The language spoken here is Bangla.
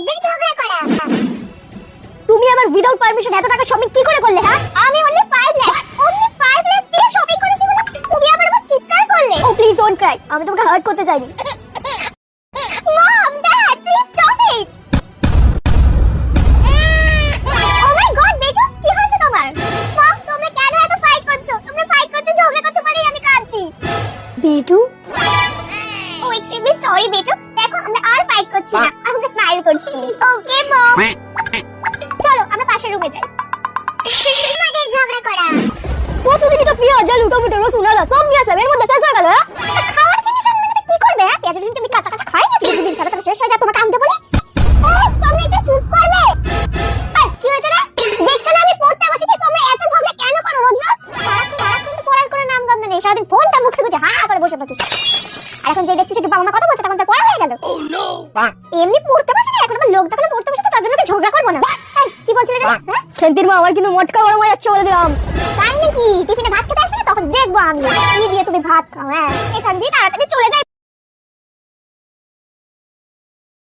অর্ধেক ঝগড়া করা। তুমি আমার উইদাউট পারমিশন এত টাকা শপিং কি করে করলে? হ্যাঁ, আমি অনলি 5 লাখ দিয়ে শপিং করেছি বলে তুমি আমার উপর চিৎকার করলে। ও প্লিজ ডোন্ট ক্রাই, আমি তোমাকে হার্ট করতে চাইনি। Mom, dad, please stop it. Oh my God, বেটু কি হয়েছে তোমার? মম, তোমরা কেন এত ফাইট করছো? তোমরা ফাইট করছো, ঝগড়া করছো বলেই আমি কাঁদছি। বেটু, ও এক্সট্রিমলি সরি বেটু, দেখো আমরা আর ফাইট করছি না, আমরা স্মাইল করছি। ওকে মম, চলো আমরা পাশের রুমে যাই। আমাদের ঝগড়া করা প্রতিদিনই তো পেঁয়াজ আলু টমেটো রসুন আদা সব নিয়ে আসবে, এর মধ্যে শেষ হয়ে গেল। খাওয়ার জিনিস আমি কি করবে? পেঁয়াজ আলু তুমি কাঁচা কাঁচা খাই না, দুদিন ছাড়া ছাড়া শেষ হয়ে যায়, তোমাকে আনতে বলি। তোমরা একটু চুপ করবে? কি হয়েছে রে? দেখছো না আমি পড়তে বসেছি, তোমরা এত ঝগড়া কেন করো রোজ রোজ? সারাক্ষণ তো পড়ার কোনো নাম গন্ধ নেই, সারাদিন ফোনটা মুখে গুজে হা করে বসে থাকি। আর এখন যে দেখছিস একটু বাবা মা কথা বলছে, তখন তো পড়া হয়ে গেল। এমনি পড়তে বসেনি, এখন আবার লোক দেখালে পড়তে বসেছে, তার জন্য কি ঝগড়া করবো না? কি বলছিলে যে? শান্তির মা, আমার কিন্তু মটকা গরম হয়ে যাচ্ছে বলে দিলাম। তাই নাকি? টিফিনে ভাত খেতে আসবে না, তখন দেখবো আমি কি দিয়ে তুমি ভাত খাও। হ্যাঁ, এখান দিয়ে তাড়াতাড়ি